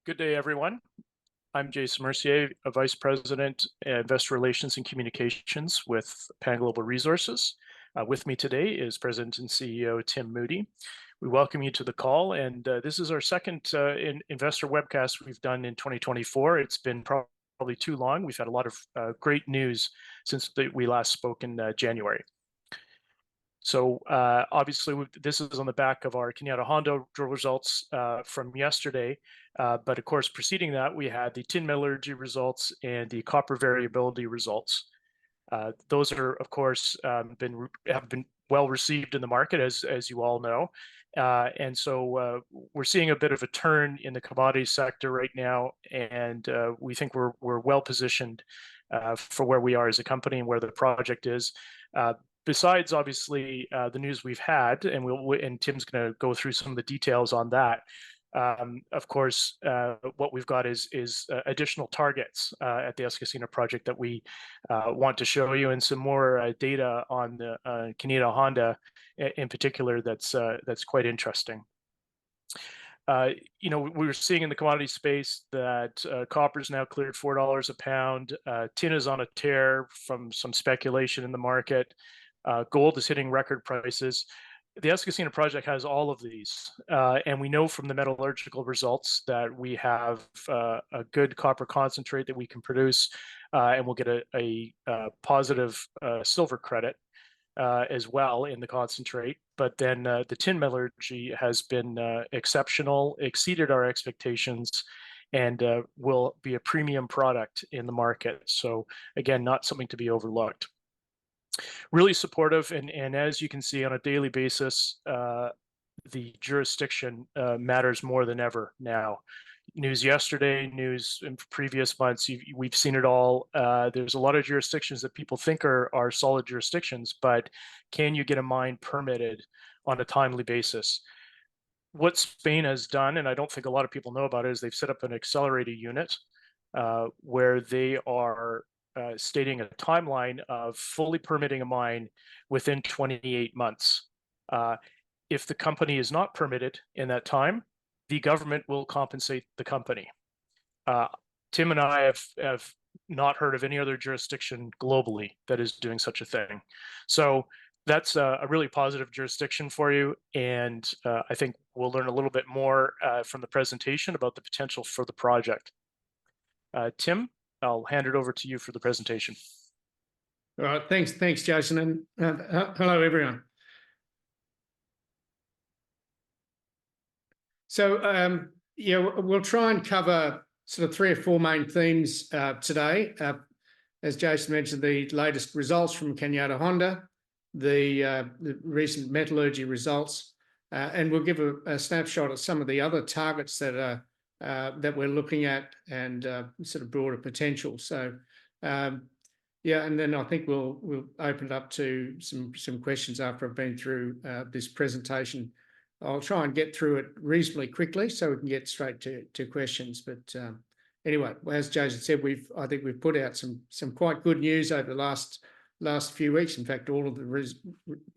Good day, everyone. I'm Jason Mercier, a Vice President, Investor Relations and Communications with Pan Global Resources. With me today is President and CEO Tim Moody. We welcome you to the call, and this is our second investor webcast we've done in 2024. It's been probably too long. We've had a lot of great news since we last spoke in January. So obviously, this is on the back of our Cañada Honda drill results from yesterday. But of course, preceding that, we had the tin metallurgy results and the copper variability results. Those are, of course, have been well received in the market, as you all know. And so we're seeing a bit of a turn in the commodity sector right now, and we think we're well positioned for where we are as a company and where the project is. Besides, obviously, the news we've had, and Tim's going to go through some of the details on that. Of course, what we've got is additional targets at the Escacena Project that we want to show you, and some more data on the Cañada Honda in particular that's quite interesting. We were seeing in the commodity space that copper's now cleared $4 a pound. Tin is on a tear from some speculation in the market. Gold is hitting record prices. The Escacena Project has all of these, and we know from the metallurgical results that we have a good copper concentrate that we can produce, and we'll get a positive silver credit as well in the concentrate. But then the tin metallurgy has been exceptional, exceeded our expectations, and will be a premium product in the market. So again, not something to be overlooked. Really supportive, and as you can see on a daily basis, the jurisdiction matters more than ever now. News yesterday, news in previous months, we've seen it all. There's a lot of jurisdictions that people think are solid jurisdictions, but can you get a mine permitted on a timely basis? What Spain has done, and I don't think a lot of people know about it, is they've set up an accelerator unit where they are stating a timeline of fully permitting a mine within 28 months. If the company is not permitted in that time, the government will compensate the company. Tim and I have not heard of any other jurisdiction globally that is doing such a thing. So that's a really positive jurisdiction for you, and I think we'll learn a little bit more from the presentation about the potential for the project. Tim, I'll hand it over to you for the presentation. All right, thanks, Jason, and hello, everyone. So, we'll try and cover sort of 3 or 4 main themes today. As Jason mentioned, the latest results from Cañada Honda, the recent metallurgy results, and we'll give a snapshot of some of the other targets that we're looking at, and sort of broader potential. So, and then I think we'll open it up to some questions after I've been through this presentation. I'll try and get through it reasonably quickly so we can get straight to questions. But anyway, as Jason said, I think we've put out some quite good news over the last few weeks. In fact, all of the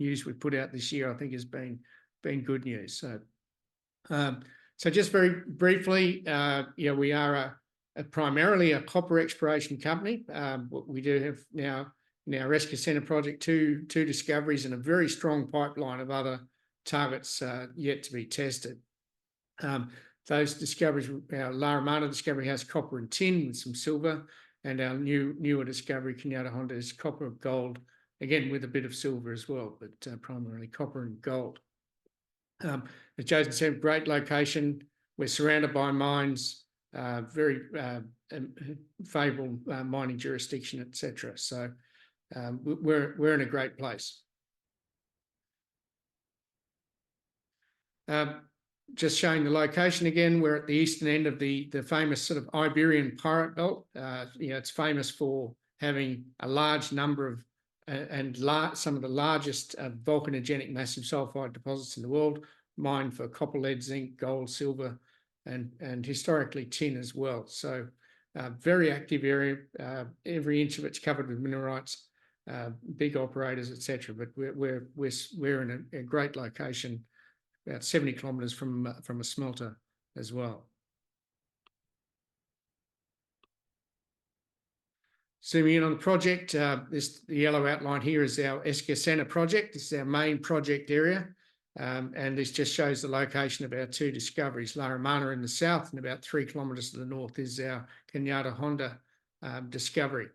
news we've put out this year, I think, has been good news. So just very briefly, we are primarily a copper exploration company. We do have now in our Escacena Project two discoveries and a very strong pipeline of other targets yet to be tested. Those discoveries, our Romana discovery has copper and tin with some silver, and our newer discovery, Cañada Honda, is copper and gold, again with a bit of silver as well, but primarily copper and gold. As Jason said, great location. We're surrounded by mines, very favourable mining jurisdiction, etc. So we're in a great place. Just showing the location again, we're at the eastern end of the famous sort of Iberian Pirate Belt. It's famous for having a large number of some of the largest volcanogenic massive sulfide deposits in the world, mined for copper, lead, zinc, gold, silver, and historically tin as well. So very active area. Every inch of it's covered with mineralites, big operators, etc. But we're in a great location, about 70 kilometres from a smelter as well. Zooming in on the project, the yellow outline here is our Escacena Project. This is our main project area. And this just shows the location of our two discoveries. La Romana in the south and about 3 kilometres to the north is our Cañada Honda discovery.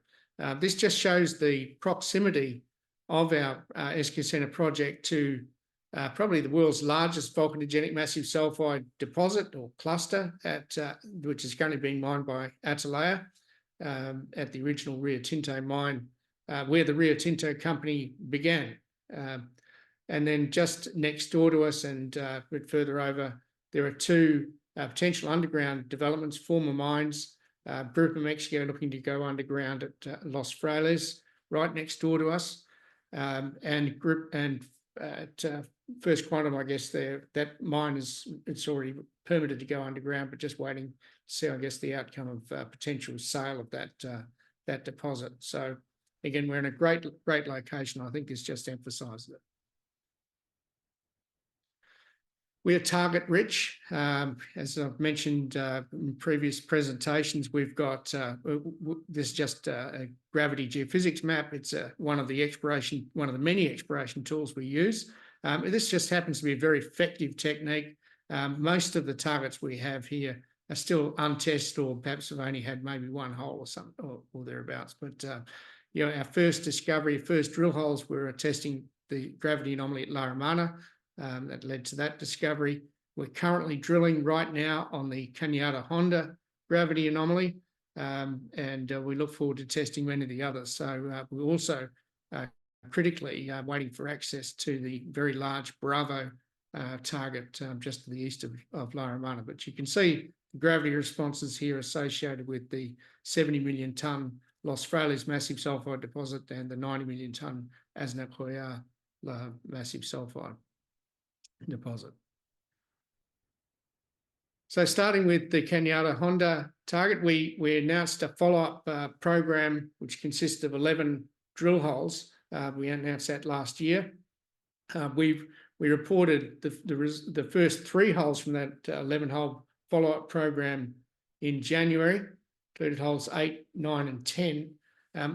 This just shows the proximity of our Escacena project to probably the world's largest volcanogenic massive sulfide deposit or cluster, which is currently being mined by Atalaya at the original Rio Tinto mine, where the Rio Tinto company began. And then just next door to us and a bit further over, there are two potential underground developments, former mines. Group of Mexico looking to go underground at Los Frailes, right next door to us. And at First Quantum, I guess that mine it's already permitted to go underground, but just waiting to see, I guess, the outcome of potential sale of that deposit. So again, we're in a great location. I think this just emphasises it. We are target rich. As I've mentioned in previous presentations, we've got this is just a gravity geophysics map. It's one of the many exploration tools we use. This just happens to be a very effective technique. Most of the targets we have here are still untested, or perhaps have only had maybe one hole or something or thereabouts. But our first discovery, first drill holes, we were testing the gravity anomaly at La Romana. That led to that discovery. We're currently drilling right now on the Cañada Honda gravity anomaly, and we look forward to testing many of the others. So we're also critically waiting for access to the very large Bravo target just to the east of La Romana. But you can see the gravity responses here associated with the 70 million tonne Los Frailes massive sulfide deposit and the 90 million tonne Aznacoya massive sulfide deposit. So starting with the Cañada Honda target, we announced a follow-up program which consists of 11 drill holes. We announced that last year. We reported the first 3 holes from that 11-hole follow-up program in January, included holes 8, 9 and 10,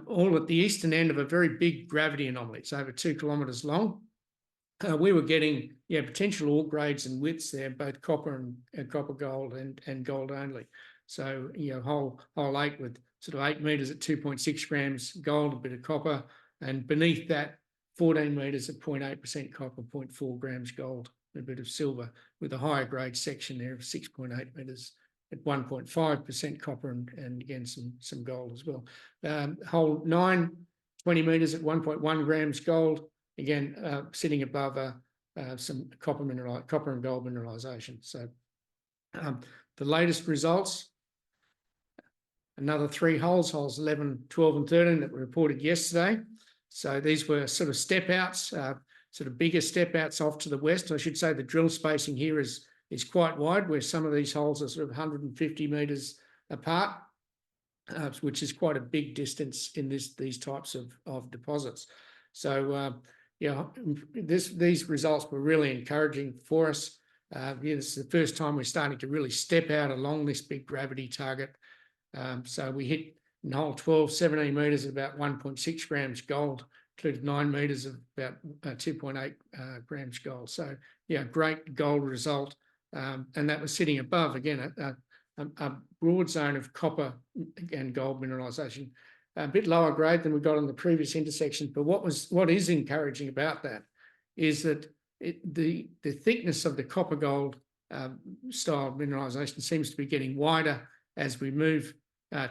all at the eastern end of a very big gravity anomaly. It's over 2 kilometres long. We were getting potential ore grades and widths there, both copper and copper gold and gold only. So hole 8 with sort of 8 metres at 2.6 grams gold, a bit of copper, and beneath that 14 metres at 0.8% copper, 0.4 grams gold, a bit of silver, with a higher grade section there of 6.8 metres at 1.5% copper and again some gold as well. Hole 9, 20 metres at 1.1 grams gold. Again, sitting above some copper and gold mineralization. So the latest results, another 3 holes, holes 11, 12 and 13 that were reported yesterday. So these were sort of step outs, sort of bigger step outs off to the west. I should say the drill spacing here is quite wide, where some of these holes are sort of 150 metres apart, which is quite a big distance in these types of deposits. So these results were really encouraging for us. This is the first time we're starting to really step out along this big gravity target. So we hit in hole 12, 17 metres at about 1.6 grams gold, included 9 metres of about 2.8 grams gold. So great gold result. And that was sitting above, again, a broad zone of copper and gold mineralisation. A bit lower grade than we got on the previous intersections, but what is encouraging about that is that the thickness of the copper gold style mineralisation seems to be getting wider as we move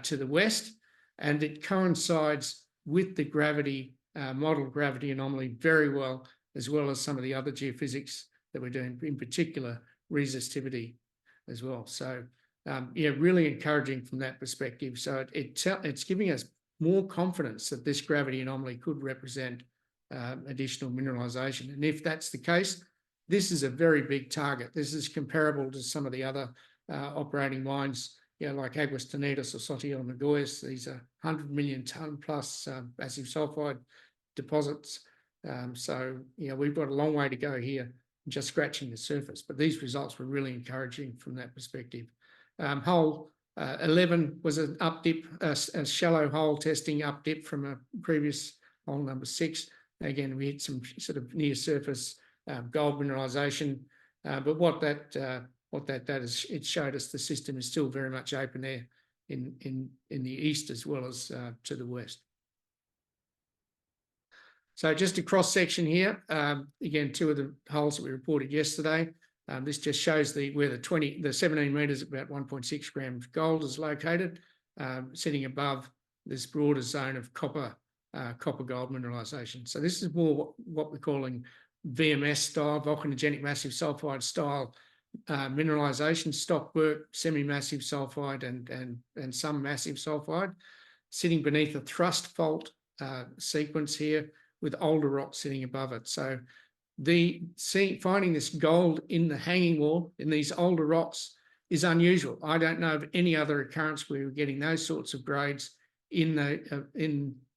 to the west, and it coincides with the gravity model gravity anomaly very well as some of the other geophysics that we're doing, in particular resistivity as well. So really encouraging from that perspective. So it's giving us more confidence that this gravity anomaly could represent additional mineralisation. And if that's the case, this is a very big target. This is comparable to some of the other operating mines, like Aguas Tenidas or Sotillo Magoyas. These are 100 million tonne plus massive sulfide deposits. So we've got a long way to go here, just scratching the surface. But these results were really encouraging from that perspective. Hole 11 was an up dip, a shallow hole testing up dip from a previous hole number 6. Again, we hit some sort of near surface gold mineralisation, but what that did is it showed us the system is still very much open there in the east as well as to the west. So just a cross section here. Again, 2 of the holes that we reported yesterday. This just shows where the 17 metres, about 1.6 grams gold is located, sitting above this broader zone of copper gold mineralisation. So this is more what we're calling VMS style, volcanogenic massive sulfide style mineralisation, stockwork, semi-massive sulfide and some massive sulfide, sitting beneath a thrust fault sequence here with older rock sitting above it. So finding this gold in the hanging wall in these older rocks is unusual. I don't know of any other occurrence where we're getting those sorts of grades in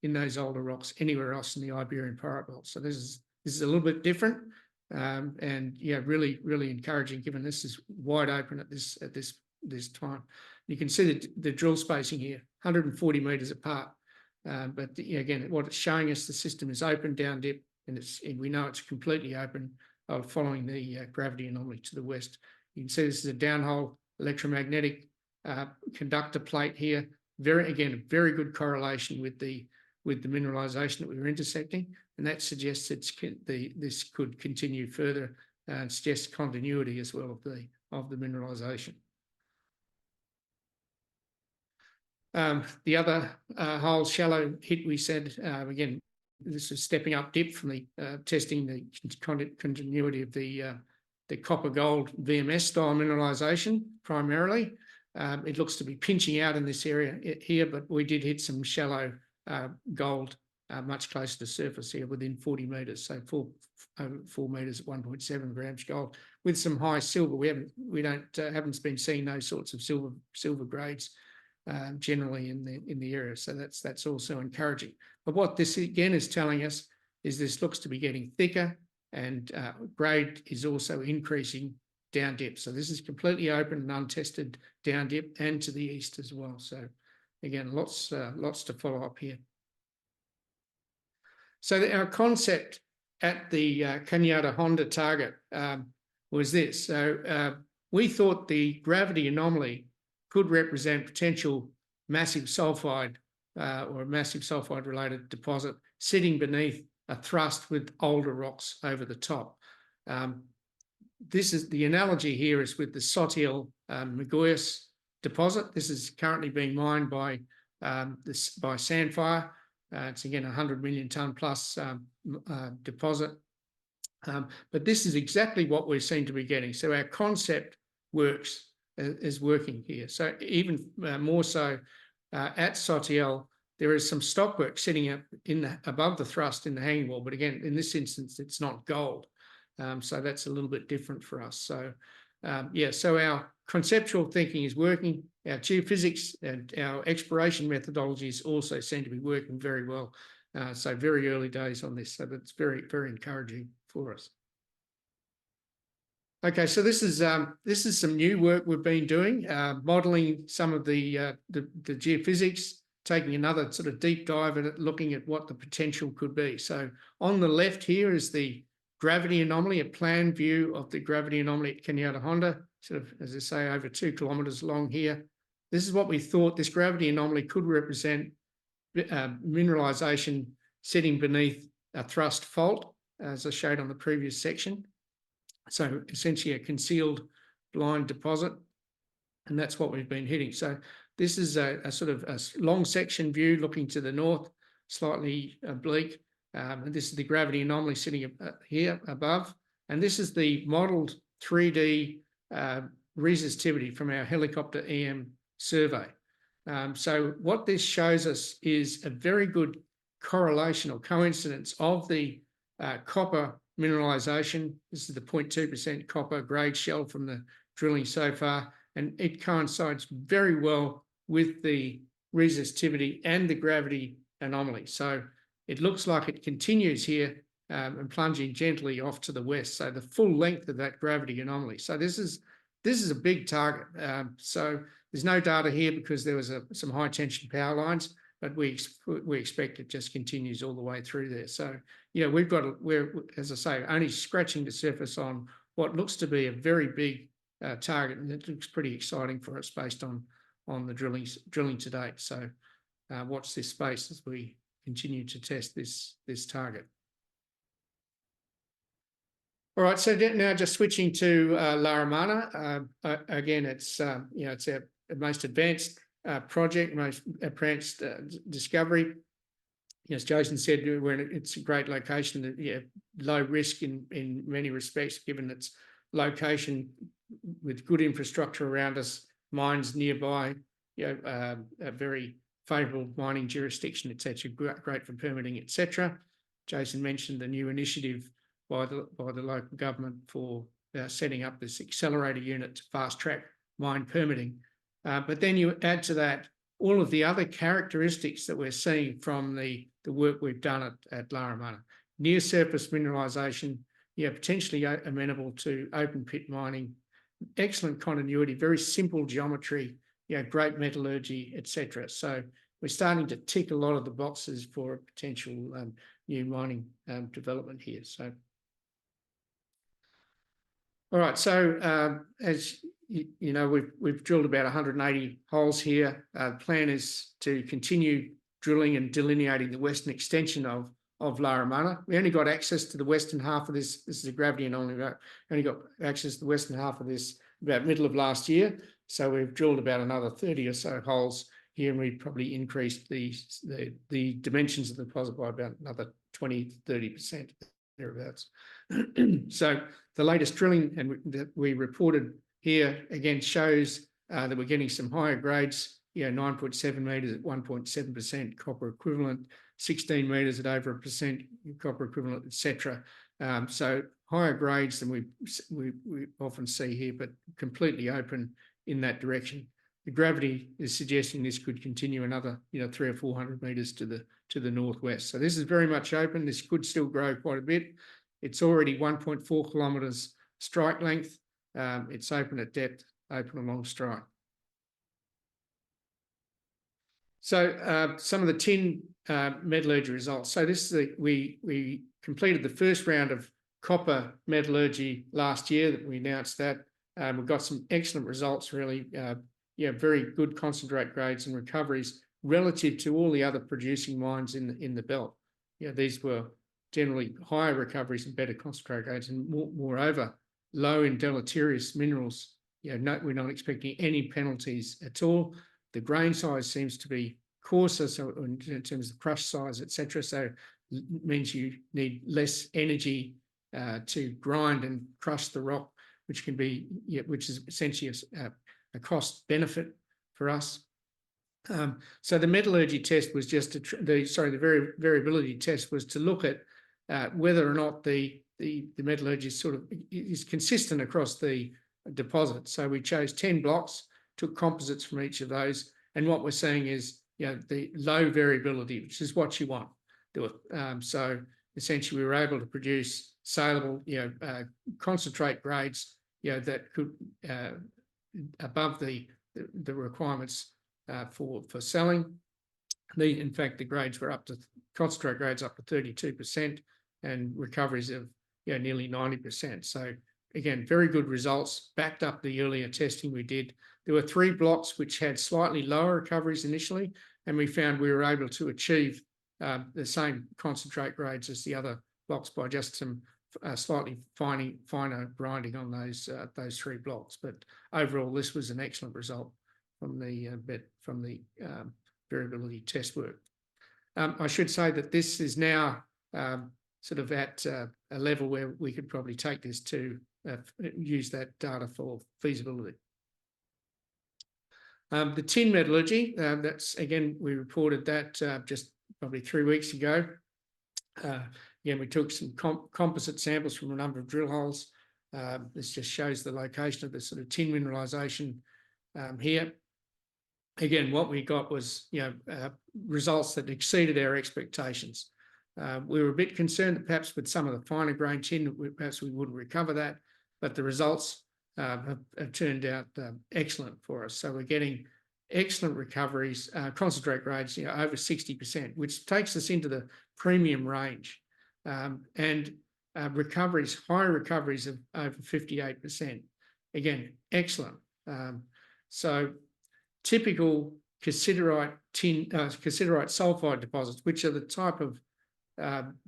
those older rocks anywhere else in the Iberian Pirate Belt. So this is a little bit different, and yeah, really encouraging given this is wide open at this time. You can see the drill spacing here, 140 metres apart. But again, what it's showing us, the system is open down dip, and we know it's completely open following the gravity anomaly to the west. You can see this is a downhole electromagnetic conductor plate here. Very good correlation with the mineralisation that we were intersecting, and that suggests this could continue further and suggests continuity as well of the mineralisation. The other hole, shallow hit, we said, again, this is stepping up dip from the testing the continuity of the copper gold VMS style mineralisation primarily. It looks to be pinching out in this area here, but we did hit some shallow gold much closer to surface here within 40 metres, so over 4 metres at 1.7 grams gold with some high silver. We haven't been seeing those sorts of silver grades generally in the area, so that's also encouraging. But what this again is telling us is this looks to be getting thicker, and grade is also increasing down dip. So this is completely open and untested down dip and to the east as well. So again, lots to follow up here. So our concept at the Cañada Honda target was this. So we thought the gravity anomaly could represent potential massive sulfide or a massive sulfide related deposit sitting beneath a thrust with older rocks over the top. This is the analogy here is with the Sotiel Magoyas deposit. This is currently being mined by Sandfire. It's again 100 million tonne plus deposit. But this is exactly what we seem to be getting. So our concept is working here. So even more so at Sotiel, there is some stockwork sitting up above the thrust in the hanging wall. But again, in this instance, it's not gold. So that's a little bit different for us. So so our conceptual thinking is working. Our geophysics and our exploration methodologies also seem to be working very well. So very early days on this. So that's very, very encouraging for us. Okay, so this is some new work we've been doing, modelling some of the geophysics, taking another sort of deep dive at it, looking at what the potential could be. So on the left here is the gravity anomaly, a plan view of the gravity anomaly at Cañada Honda, sort of, as I say, over 2 kilometres long here. This is what we thought this gravity anomaly could represent mineralisation sitting beneath a thrust fault, as I showed on the previous section. So essentially a concealed blind deposit, and that's what we've been hitting. So this is a sort of a long section view looking to the north, slightly oblique. And this is the gravity anomaly sitting here above. And this is the modelled 3D resistivity from our helicopter EM survey. So what this shows us is a very good correlation or coincidence of the copper mineralisation. This is the 0.2% copper grade shell from the drilling so far, and it coincides very well with the resistivity and the gravity anomaly. So it looks like it continues here and plunging gently off to the west. So the full length of that gravity anomaly. So this is this is a big target. So there's no data here because there was some high tension power lines, but we expect it just continues all the way through there. So, we're, as I say, only scratching the surface on what looks to be a very big target, and it looks pretty exciting for us based on the drilling to date. So watch this space as we continue to test this target. All right, so now just switching to La Romana. Again, it's it's our most advanced project, most advanced discovery. As Jason said, it's a great location. Low risk in many respects, given its location with good infrastructure around us, mines nearby, a very favourable mining jurisdiction, etc. Great for permitting, etc. Jason mentioned the new initiative by the local government for setting up this accelerator unit to fast track mine permitting. But then you add to that all of the other characteristics that we're seeing from the work we've done at La Romana. Near surface mineralisation, potentially amenable to open pit mining, excellent continuity, very simple geometry, great metallurgy, etc. So we're starting to tick a lot of the boxes for a potential new mining development here. So, all right. So as you know, we've drilled about 180 holes here. The plan is to continue drilling and delineating the western extension of La Romana. We only got access to the western half of this. This is a gravity anomaly. Only got access to the western half of this about middle of last year. So we've drilled about another 30 or so holes here, and we've probably increased the dimensions of the deposit by about another 20-30% thereabouts. So the latest drilling that we reported here again shows that we're getting some higher grades. 9.7 metres at 1.7% copper equivalent, 16 metres at over 1% copper equivalent, etc. So higher grades than we often see here, but completely open in that direction. The gravity is suggesting this could continue another 300 or 400 metres to the northwest. So this is very much open. This could still grow quite a bit. It's already 1.4 kilometres strike length. It's open at depth, open along strike. So some of the tin metallurgy results. So this is we completed the first round of copper metallurgy last year that we announced that. We've got some excellent results, really. Very good concentrate grades and recoveries relative to all the other producing mines in the belt. These were generally higher recoveries and better concentrate grades, and moreover, low in deleterious minerals. We're not expecting any penalties at all. The grain size seems to be coarser, so in terms of crush size, etc. So it means you need less energy to grind and crush the rock, which can be, which is essentially a cost benefit for us. So the metallurgy test was just the variability test was to look at whether or not the metallurgy is consistent across the deposit. So we chose 10 blocks, took composites from each of those, and what we're seeing is the low variability, which is what you want. So essentially, we were able to produce saleable concentrate grades that could above the requirements for selling. In fact, the grades were concentrate grades up to 32%, and recoveries of nearly 90%. So again, very good results, backed up the earlier testing we did. There were 3 blocks which had slightly lower recoveries initially, and we found we were able to achieve the same concentrate grades as the other blocks by just some slightly finer grinding on those 3 blocks. But overall, this was an excellent result from the variability test work. I should say that this is now sort of at a level where we could probably take this to use that data for feasibility. The tin metallurgy, that's again, we reported that just probably 3 weeks ago. Again, we took some composite samples from a number of drill holes. This just shows the location of the sort of tin mineralisation here. Again, what we got was results that exceeded our expectations. We were a bit concerned that perhaps with some of the finer grain tin, perhaps we wouldn't recover that, but the results have turned out excellent for us. So we're getting excellent recoveries, concentrate grades, over 60%, which takes us into the premium range, and recoveries, high recoveries of over 58%. Again, excellent. So typical cassiterite sulfide deposits, which are the type of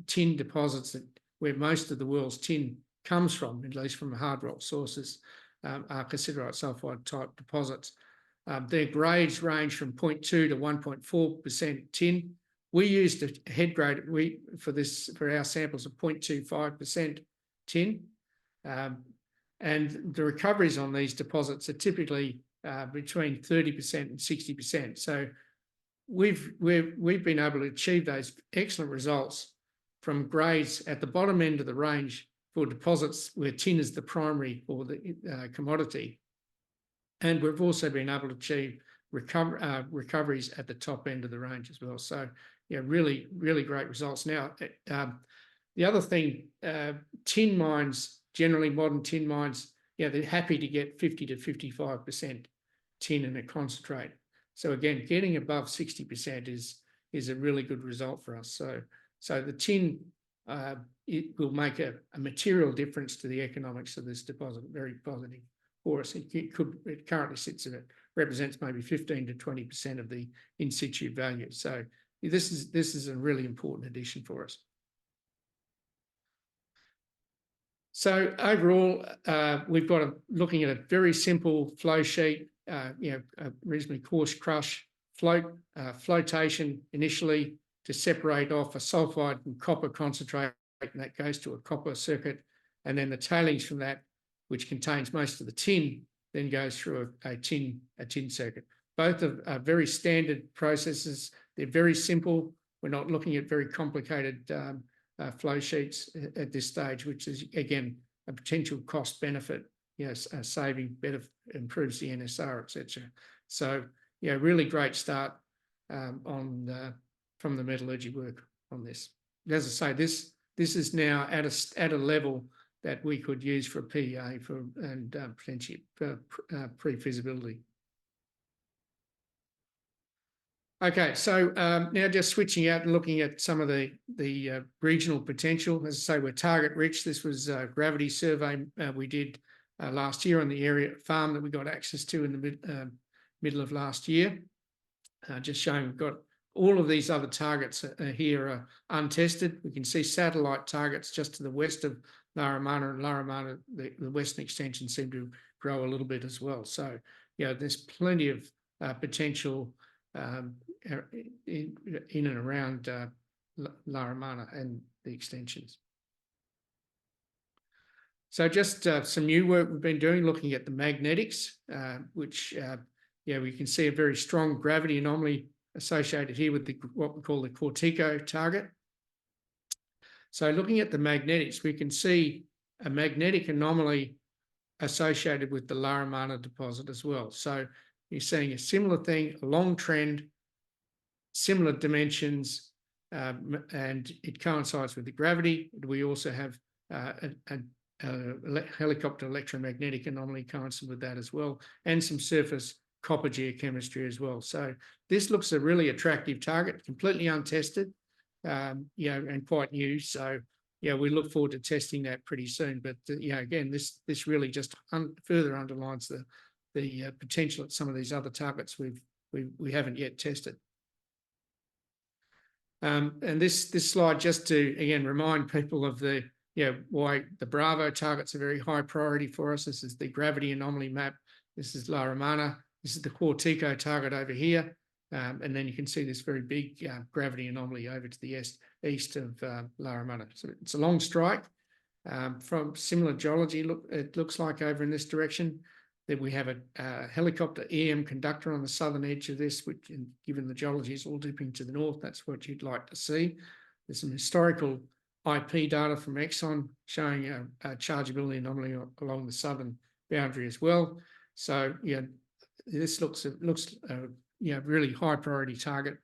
tin deposits where most of the world's tin comes from, at least from hard rock sources, are cassiterite sulfide type deposits. Their grades range from 0.2 to 1.4% tin. We used a head grade for our samples of 0.25% tin, and the recoveries on these deposits are typically between 30% and 60%. So we've been able to achieve those excellent results from grades at the bottom end of the range for deposits where tin is the primary or the commodity. And we've also been able to achieve recoveries at the top end of the range as well. So, really, really great results. Now, the other thing, tin mines, generally modern tin mines, they're happy to get 50 to 55% tin in a concentrate. So again, getting above 60% is a really good result for us. So the tin, it will make a material difference to the economics of this deposit. Very positive for us. It currently represents maybe 15 to 20% of the in situ value. So this is a really important addition for us. So overall, we've got looking at a very simple flow sheet, a reasonably coarse crush, flotation initially to separate off a sulfide and copper concentrate, and that goes to a copper circuit, and then the tailings from that, which contains most of the tin, then goes through a tin circuit. Both are very standard processes. They're very simple. We're not looking at very complicated flow sheets at this stage, which is again a potential cost benefit, saving, better improves the NSR, etc. So really great start from the metallurgy work on this. As I say, this is now at a level that we could use for a PEA and potentially pre-feasibility. Okay, so now just switching out and looking at some of the regional potential. As I say, we're target rich. This was a gravity survey we did last year on the area farm that we got access to in the middle of last year. Just showing we've got all of these other targets here are untested. We can see satellite targets just to the west of Laramana, and Laramana, the western extension seemed to grow a little bit as well. So, there's plenty of potential in and around Laramana and the extensions. So just some new work we've been doing, looking at the magnetics, which we can see a very strong gravity anomaly associated here with what we call the Cortico target. So looking at the magnetics, we can see a magnetic anomaly associated with the Laramana deposit as well. So you're seeing a similar thing, a long trend, similar dimensions, and it coincides with the gravity. We also have a helicopter electromagnetic anomaly coincide with that as well, and some surface copper geochemistry as well. So this looks a really attractive target, completely untested, and quite new. So we look forward to testing that pretty soon. But again, this really just further underlines the potential at some of these other targets we haven't yet tested. And this slide just to again remind people of why the Bravo targets are very high priority for us. This is the gravity anomaly map. This is Laramana. This is the Cortico target over here. And then you can see this very big gravity anomaly over to the east of Laramana. So it's a long strike from similar geology. It looks like over in this direction that we have a helicopter EM conductor on the southern edge of this, which, given the geology is all dipping to the north, that's what you'd like to see. There's some historical IP data from Exxon showing a chargeability anomaly along the southern boundary as well. So this looks really high priority target.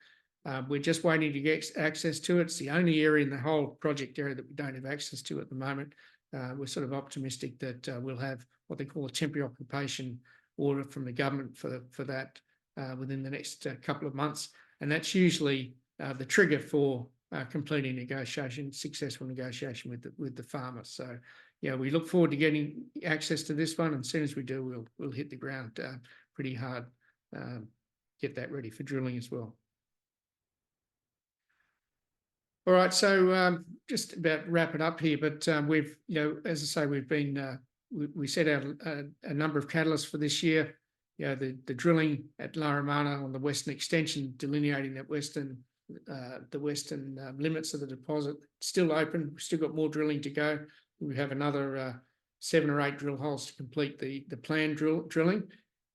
We're just waiting to get access to it. It's the only area in the whole project area that we don't have access to at the moment. we're sort of optimistic that we'll have what they call a temporary occupation order from the government for that within the next couple of months. And that's usually the trigger for completing successful negotiation with the farmer. So, yeah, we look forward to getting access to this one, and as soon as we do, we'll hit the ground pretty hard, get that ready for drilling as well. All right, so just about wrap it up here, but we've, as I say, we've been we set out a number of catalysts for this year. The drilling at La Romana on the western extension, delineating that the western limits of the deposit, still open. We've still got more drilling to go. We have another 7 or 8 drill holes to complete the planned drilling.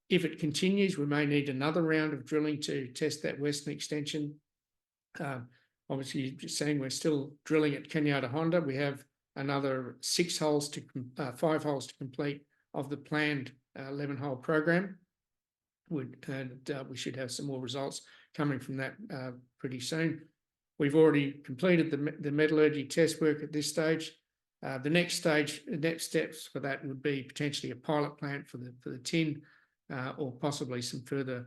If it continues, we may need another round of drilling to test that western extension. Obviously, just saying we're still drilling at Cañada Honda. We have another 5 holes to complete of the planned 11-hole program. We should have some more results coming from that pretty soon. We've already completed the metallurgy test work at this stage. The next steps for that would be potentially a pilot plant for the tin, or possibly some further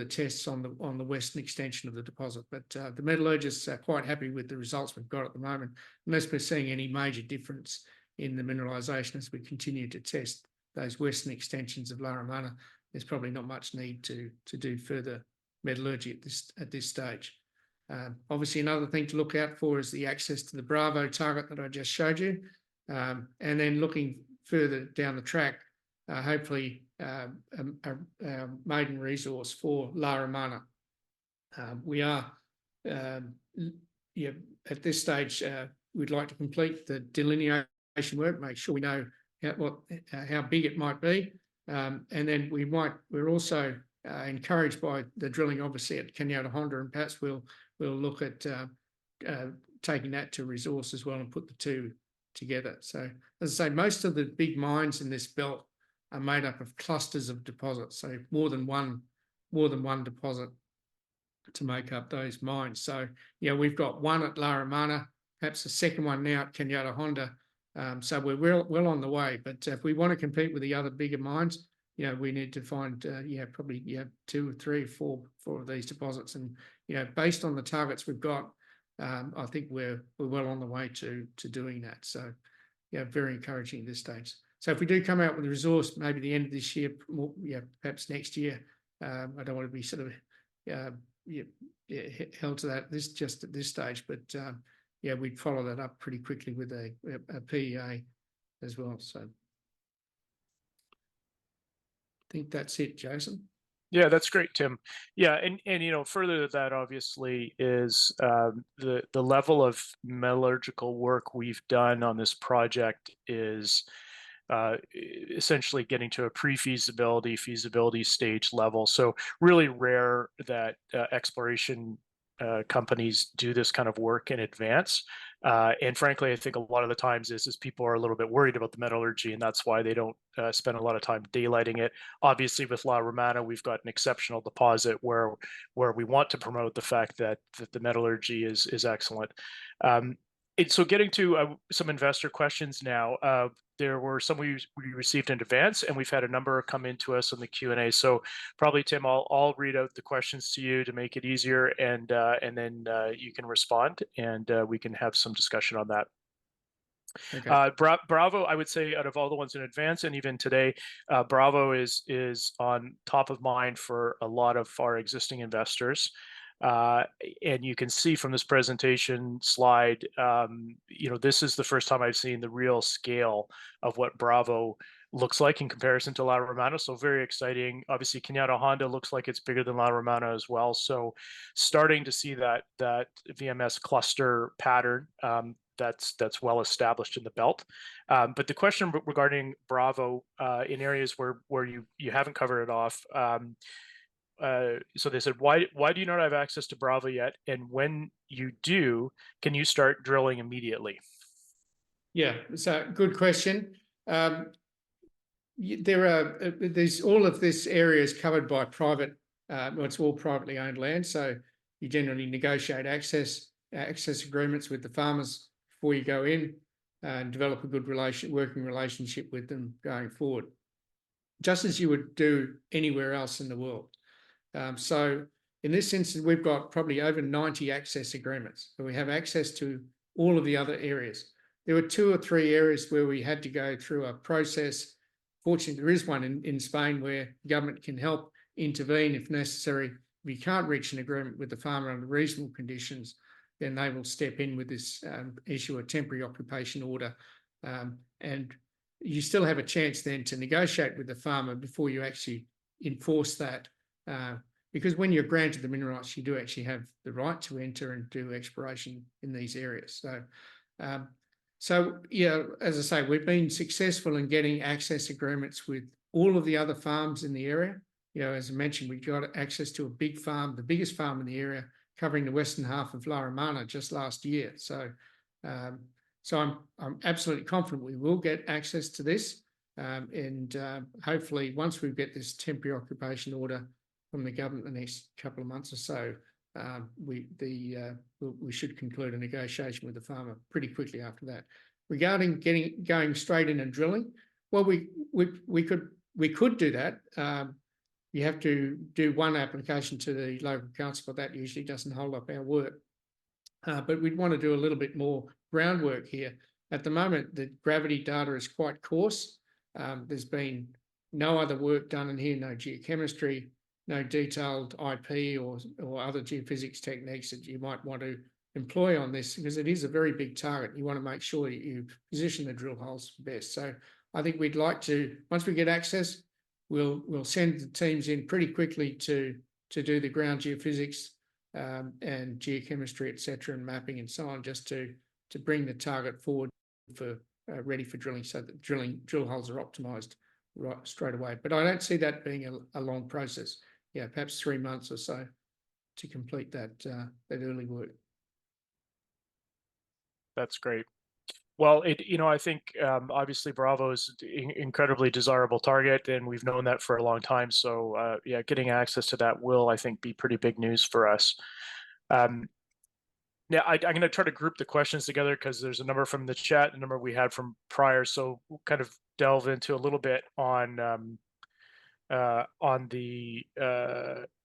tests on the western extension of the deposit. But the metallurgists are quite happy with the results we've got at the moment, unless we're seeing any major difference in the mineralization as we continue to test those western extensions of La Romana. There's probably not much need to do further metallurgy at this stage. Obviously, another thing to look out for is the access to the Bravo target that I just showed you. And then looking further down the track, hopefully a maiden resource for La Romana. We are, at this stage, we'd like to complete the delineation work, make sure we know how big it might be. And then we're also encouraged by the drilling, obviously, at Cañada Honda, and perhaps we'll look at taking that to resource as well and put the two together. So, as I say, most of the big mines in this belt are made up of clusters of deposits, so more than one deposit to make up those mines. So, we've got one at La Romana, perhaps a second one now at Cañada Honda. So we're well on the way. But if we want to compete with the other bigger mines, we need to find probably 2 or 3 or 4 of these deposits. And based on the targets we've got, I think we're well on the way to doing that. So very encouraging at this stage. So if we do come out with a resource, maybe the end of this year, perhaps next year, I don't want to be sort of held to that just at this stage, but we'd follow that up pretty quickly with a PEA as well. So I think that's it, Jason. Yeah, that's great, Tim. Yeah, and further to that, obviously, is the level of metallurgical work we've done on this project is essentially getting to a feasibility stage level. So really rare that exploration companies do this kind of work in advance. And frankly, I think a lot of the times is people are a little bit worried about the metallurgy, and that's why they don't spend a lot of time daylighting it. Obviously, with La Romana, we've got an exceptional deposit where we want to promote the fact that the metallurgy is excellent. So getting to some investor questions now. There were some we received in advance, and we've had a number come into us on the Q&A. So probably, Tim, I'll read out the questions to you to make it easier, and then you can respond, and we can have some discussion on that. Okay. Bravo, I would say, out of all the ones in advance, and even today, Bravo is on top of mind for a lot of our existing investors. And you can see from this presentation slide, this is the first time I've seen the real scale of what Bravo looks like in comparison to La Romana. So very exciting. Obviously, Cañada Honda looks like it's bigger than La Romana as well. So starting to see that VMS cluster pattern that's well established in the belt. But the question regarding Bravo in areas where you haven't covered it off. So they said, why do you not have access to Bravo yet? And when you do, can you start drilling immediately? Yeah, it's a good question. There's all of this area is covered by private, it's all privately owned land. So you generally negotiate access agreements with the farmers before you go in. and develop a good working relationship with them going forward, just as you would do anywhere else in the world. So in this instance, we've got probably over 90 access agreements. So we have access to all of the other areas. There were 2 or 3 areas where we had to go through a process. Fortunately, there is one in Spain where government can help intervene if necessary. If you can't reach an agreement with the farmer under reasonable conditions, then they will step in with this, issue a temporary occupation order. And you still have a chance then to negotiate with the farmer before you actually enforce that. Because when you're granted the mineral rights, you do actually have the right to enter and do exploration in these areas. So yeah, as I say, we've been successful in getting access agreements with all of the other farms in the area. You know, as I mentioned, we got access to a big farm, the biggest farm in the area, covering the western half of La Romana just last year. So I'm absolutely confident we will get access to this. And hopefully once we get this temporary occupation order from the government the next couple of months or so, we should conclude a negotiation with the farmer pretty quickly after that. Regarding going straight in and drilling, well, we could do that. You have to do one application to the local council, but that usually doesn't hold up our work. But we'd want to do a little bit more groundwork here. At the moment, the gravity data is quite coarse. There's been no other work done in here, no geochemistry, no detailed IP or other geophysics techniques that you might want to employ on this, because it is a very big target. You want to make sure you position the drill holes best. So I think we'd like to, once we get access, we'll send the teams in pretty quickly to do the ground geophysics and geochemistry, etc., and mapping and so on, just to bring the target forward for ready for drilling, so that drill holes are optimized right straight away. But I don't see that being a long process. Yeah, perhaps 3 months or so to complete that early work. That's great. Well, I think obviously Bravo is an incredibly desirable target, and we've known that for a long time. So yeah, getting access to that will, I think, be pretty big news for us. Now, I'm going to try to group the questions together because there's a number from the chat, a number we had from prior. So we'll kind of delve into a little bit on the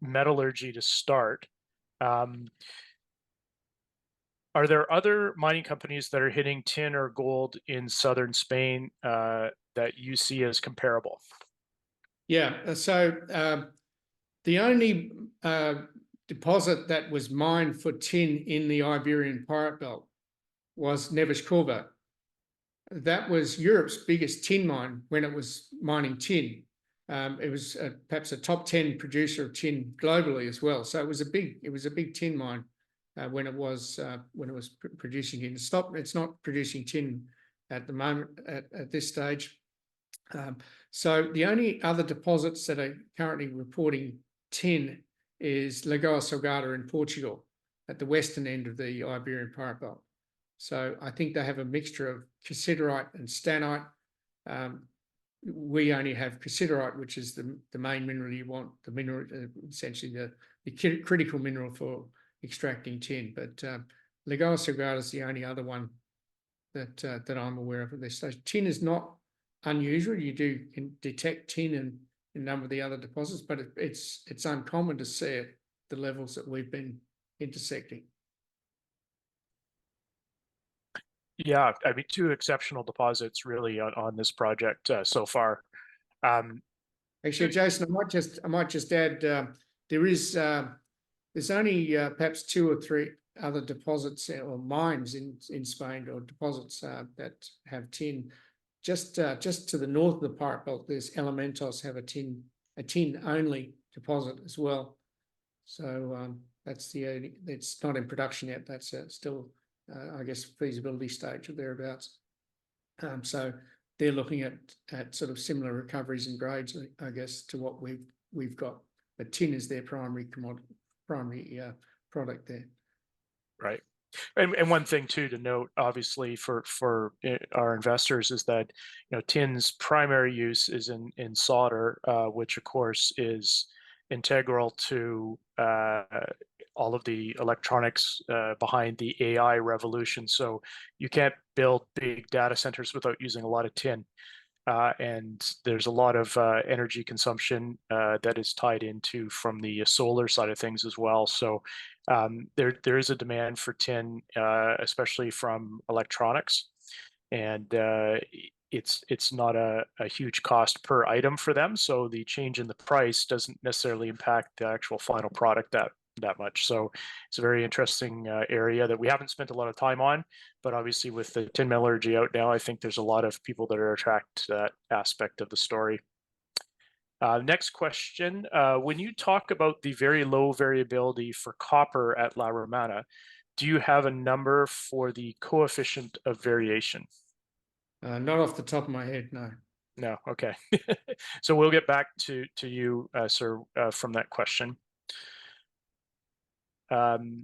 metallurgy to start. Are there other mining companies that are hitting tin or gold in southern Spain that you see as comparable? Yeah, so the only deposit that was mined for tin in the Iberian Pirate Belt was Neves Corvo. That was Europe's biggest tin mine when it was mining tin. It was perhaps a top 10 producer of tin globally as well. So it was a big tin mine when it was producing tin. It's not producing tin at the moment at this stage. So the only other deposits that are currently reporting tin is Lagoa Salgada in Portugal at the western end of the Iberian Pirate Belt. So I think they have a mixture of cassiterite and stannite. We only have cassiterite, which is the main mineral you want, the mineral, essentially the critical mineral for extracting tin. But Lagoa Salgada is the only other one that I'm aware of at this stage. Tin is not unusual. You can detect tin in a number of the other deposits, but it's uncommon to see at the levels that we've been intersecting. Yeah, I mean, 2 exceptional deposits really on this project so far. Actually, Jason, I might just add there's only perhaps 2 or 3 other deposits or mines in Spain, or deposits that have tin. Just to the north of the Pirate Belt, there's Elementos have a tin only deposit as well. So that's it's not in production yet. That's still I guess feasibility stage or thereabouts. So they're looking at sort of similar recoveries and grades, I guess, to what we've got. But tin is their primary product there. Right. And one thing too to note, obviously, for our investors is that tin's primary use is in solder, which of course is integral to all of the electronics behind the AI revolution. So you can't build big data centers without using a lot of tin. And there's a lot of energy consumption that is tied into from the solar side of things as well. So there is a demand for tin, especially from electronics, and it's not a huge cost per item for them. So the change in the price doesn't necessarily impact the actual final product that much. So it's a very interesting area that we haven't spent a lot of time on, but obviously with the tin metallurgy out now, I think there's a lot of people that are attracted to that aspect of the story. Next question. When you talk about the very low variability for copper at La Romana, do you have a number for the coefficient of variation? Not off the top of my head, no. No, okay. So we'll get back to you, sir, from that question. With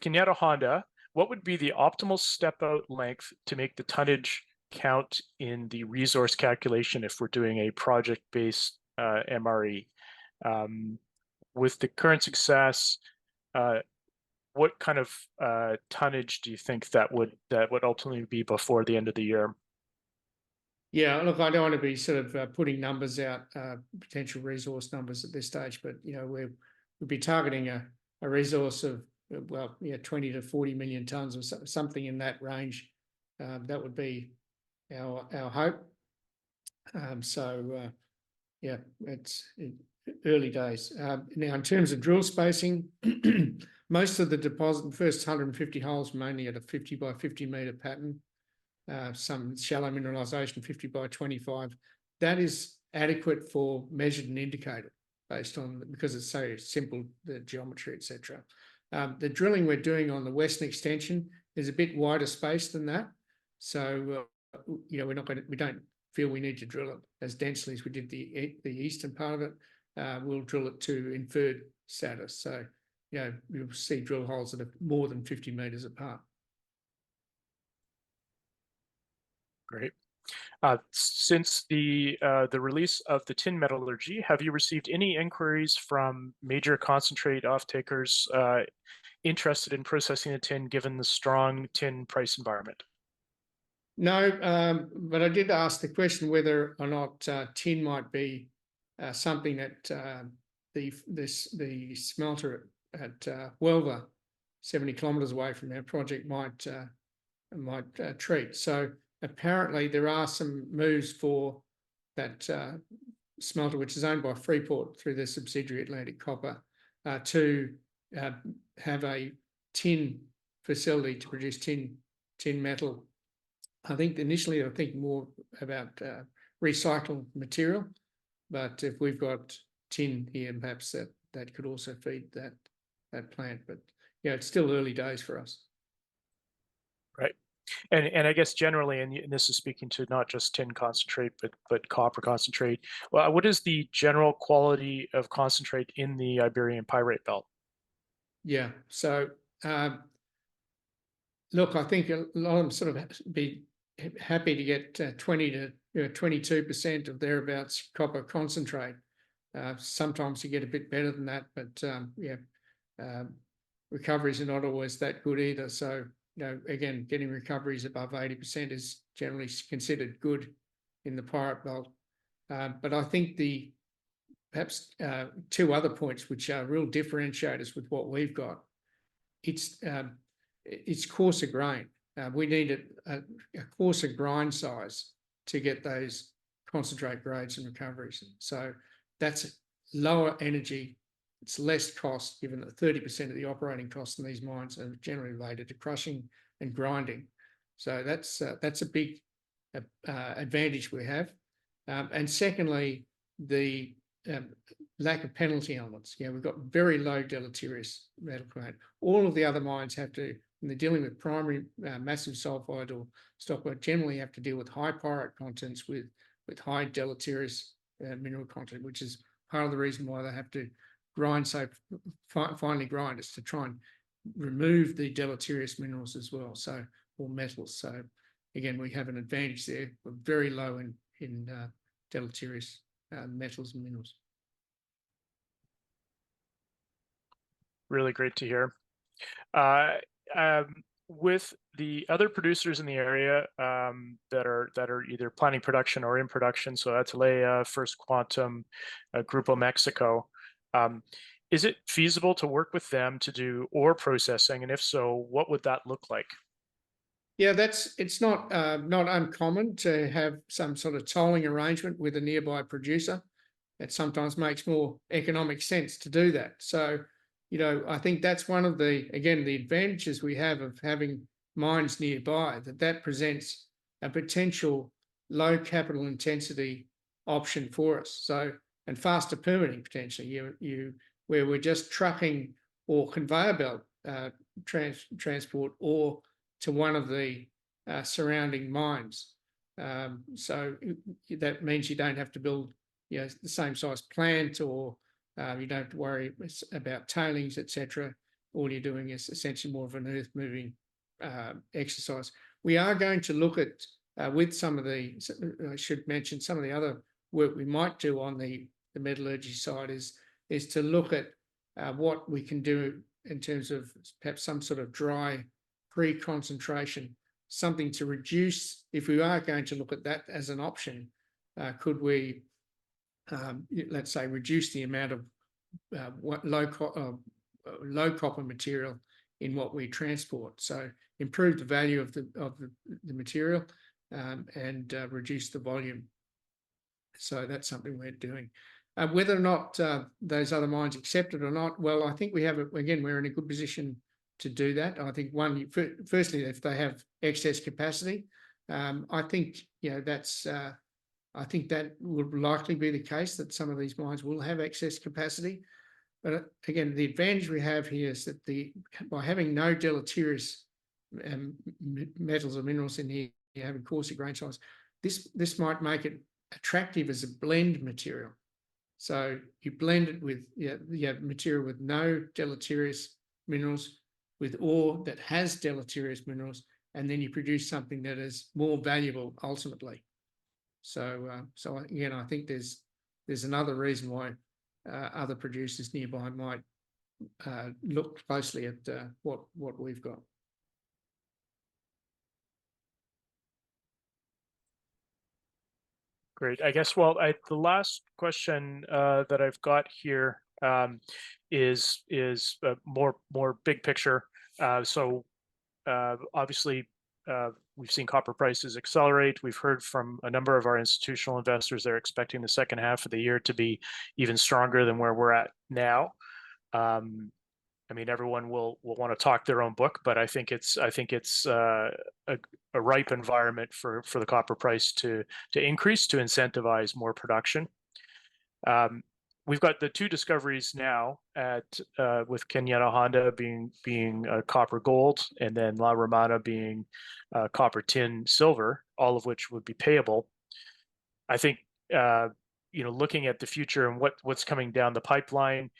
Cañada Honda, what would be the optimal step-out length to make the tonnage count in the resource calculation if we're doing a project-based MRE? With the current success, what kind of tonnage do you think that would ultimately be before the end of the year? Yeah, look, I don't want to be sort of putting numbers out, potential resource numbers at this stage, but we'd be targeting a resource of 20 to 40 million tons or something in that range. That would be our hope. Yeah, it's early days. Now, in terms of drill spacing, most of the deposit, first 150 holes, mainly at a 50 by 50 meter pattern. Some shallow mineralization, 50 by 25. That is adequate for measured and indicated based on, because it's so simple, the geometry, etc. The drilling we're doing on the western extension is a bit wider space than that. So, we don't feel we need to drill it as densely as we did the eastern part of it. We'll drill it to inferred status. So, you'll see drill holes that are more than 50 meters apart. Great. Since the release of the tin metallurgy, have you received any inquiries from major concentrate off-takers interested in processing the tin given the strong tin price environment? No, but I did ask the question whether or not tin might be something that the smelter at Huelva, 70 kilometres away from our project, might treat. So apparently there are some moves for that smelter, which is owned by Freeport through their subsidiary Atlantic Copper, to have a tin facility to produce tin metal. I think initially more about recycled material, but if we've got tin here, perhaps that could also feed that plant. But it's still early days for us. Right. And I guess generally, and this is speaking to not just tin concentrate, but copper concentrate. Well, what is the general quality of concentrate in the Iberian Pyrite Belt? Yeah. So, look, I think a lot of them sort of be happy to get 20 to 22% of thereabouts copper concentrate. Sometimes you get a bit better than that, but recoveries are not always that good either. So, again, getting recoveries above 80% is generally considered good in the Pyrite Belt. But I think perhaps two other points which are real differentiators with what we've got. It's coarser grain. We need a coarser grind size to get those concentrate grades and recoveries. So that's lower energy. It's less cost, given that 30% of the operating costs in these mines are generally related to crushing and grinding. So that's a big advantage we have. And secondly, the lack of penalty elements. We've got very low deleterious metal content. All of the other mines have to, when they're dealing with primary massive sulfide or stockwork, generally have to deal with high pyrite contents with high deleterious mineral content, which is part of the reason why they have to grind so finely grind, is to try and remove the deleterious minerals as well, or metals. So again, we have an advantage there. We're very low in deleterious metals and minerals. Really great to hear. Uh, with the other producers in the area that are either planning production or in production, so Atalaya, First Quantum, Grupo Mexico, um, is it feasible to work with them to do ore processing? And if so, what would that look like? Yeah, it's not uncommon to have some sort of tolling arrangement with a nearby producer. It sometimes makes more economic sense to do that. So, I think that's one of the advantages we have of having mines nearby, that presents a potential low capital intensity option for us. So, and faster permitting potentially. Where we're just trucking or conveyor belt transport or to one of the surrounding mines. So that means you don't have to build the same size plant, or you don't have to worry about tailings, etc. All you're doing is essentially more of an earth moving exercise. We are going to look at with some of the, I should mention some of the other work we might do on the metallurgy side is to look at what we can do in terms of perhaps some sort of dry pre-concentration, something to reduce. If we are going to look at that as an option, could we let's say reduce the amount of low copper material in what we transport, so improve the value of the material and reduce the volume. So that's something we're doing. Whether or not those other mines accept it or not, well, I think we have we're in a good position to do that. I think firstly, if they have excess capacity, I think I think that would likely be the case, that some of these mines will have excess capacity. But again, the advantage we have here is that by having no deleterious metals or minerals in here, having coarser grain size, this might make it attractive as a blend material. So you blend it with material with no deleterious minerals, with ore that has deleterious minerals, and then you produce something that is more valuable ultimately. So again, I think there's another reason why other producers nearby might look closely at what we've got. Great. I guess, well, the last question that I've got here is more big picture. So obviously, we've seen copper prices accelerate. We've heard from a number of our institutional investors they're expecting the second half of the year to be even stronger than where we're at now. I mean, everyone will want to talk their own book, but I think it's a ripe environment for the copper price to increase, to incentivize more production. We've got the two discoveries now at with Cañada Honda being copper gold, and then La Romana being copper tin silver, all of which would be payable. I think looking at the future and what's coming down the pipeline.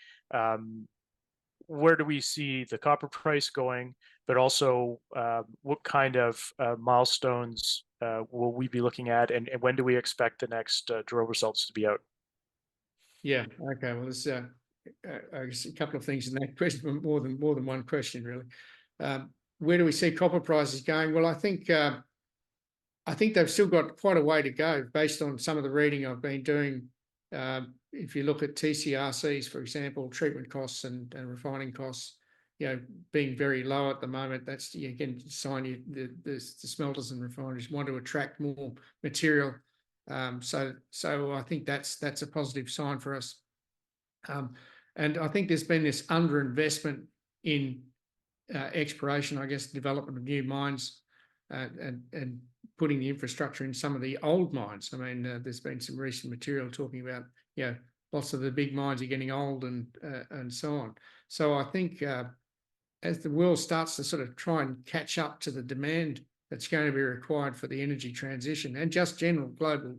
Where do we see the copper price going, but also what kind of milestones will we be looking at, and when do we expect the next drill results to be out? Yeah. Okay. Well, there's I guess a couple of things in that question, more than one question, really. Where do we see copper prices going? Well, I think they've still got quite a way to go based on some of the reading I've been doing. If you look at TCRCs, for example, treatment costs and refining costs, being very low at the moment, that's again a sign the smelters and refineries want to attract more material. So I think that's a positive sign for us. And I think there's been this underinvestment in exploration, I guess, development of new mines and putting the infrastructure in some of the old mines. I mean, there's been some recent material talking about, lots of the big mines are getting old and so on. So I think as the world starts to sort of try and catch up to the demand that's going to be required for the energy transition and just general global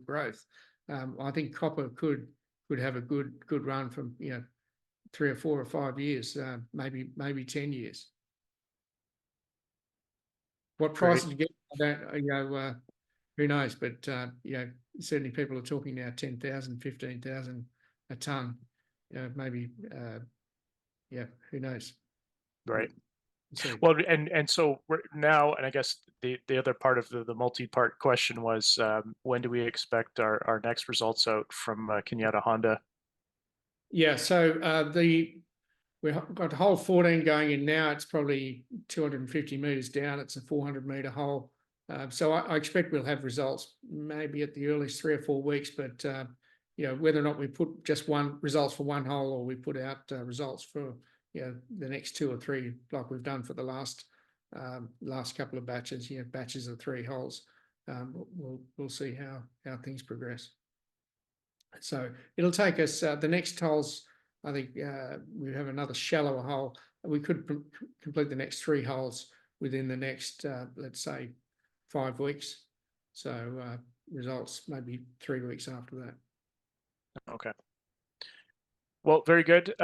growth, I think copper could have a good run from 3 or 4 or 5 years, maybe 10 years. What price did you get? I don't, who knows? But certainly people are talking now 10,000, 15,000 a ton. Maybe yeah, who knows? Right. So Well, and so we're now, and I guess the other part of the multi-part question was, when do we expect our next results out from Cañada Honda? yeah, so we've got hole 14 going in now. It's probably 250 meters down. It's a 400-meter hole. So I expect we'll have results maybe at the earliest 3 or 4 weeks, but whether or not we put just results for one hole or we put out results for the next 2 or 3 like we've done for the last couple of batches, batches of 3 holes. We'll see how things progress. So it'll take us the next holes. I think we have another shallower hole. We could complete the next 3 holes within the next, let's say, 5 weeks. So results maybe 3 weeks after that. Okay. Well, very good.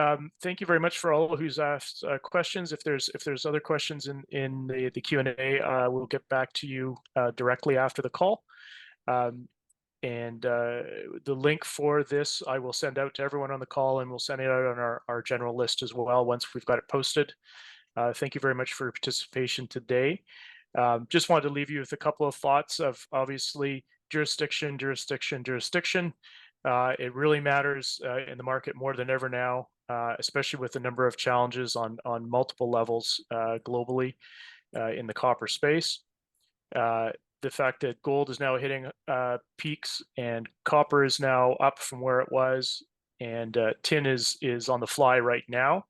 Thank you very much for all who's asked questions. If there's other questions in the Q&A, we'll get back to you directly after the call. And the link for this I will send out to everyone on the call, and we'll send it out on our general list as well once we've got it posted. Thank you very much for your participation today. Just wanted to leave you with a couple of thoughts of, obviously, jurisdiction. It really matters in the market more than ever now, especially with the number of challenges on multiple levels globally in the copper space. The fact that gold is now hitting peaks and copper is now up from where it was, and tin is on the fly right now.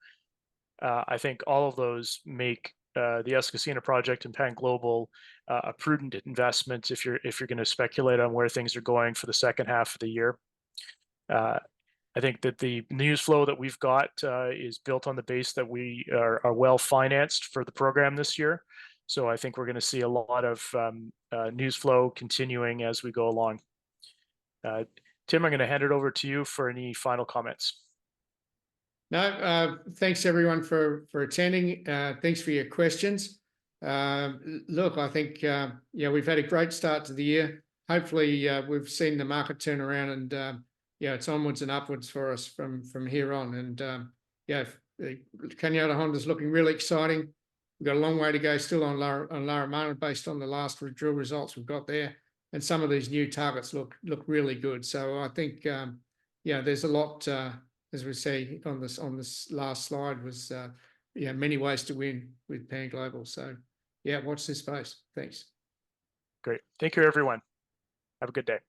I think all of those make the Escacena Project and Pan Global a prudent investment if you're going to speculate on where things are going for the second half of the year. I think that the news flow that we've got is built on the base that we are well financed for the program this year. So I think we're going to see a lot of news flow continuing as we go along. Tim, I'm going to hand it over to you for any final comments. No, thanks everyone for attending. Thanks for your questions. Look, I think we've had a great start to the year. Hopefully, we've seen the market turn around, and it's onwards and upwards for us from here on. And Cañada Honda is looking really exciting. We've got a long way to go still on Romana based on the last drill results we've got there, and some of these new targets look really good. So I think there's a lot. As we say on this last slide, was many ways to win with Pan Global. So watch this space. Thanks. Great. Thank you, everyone. Have a good day.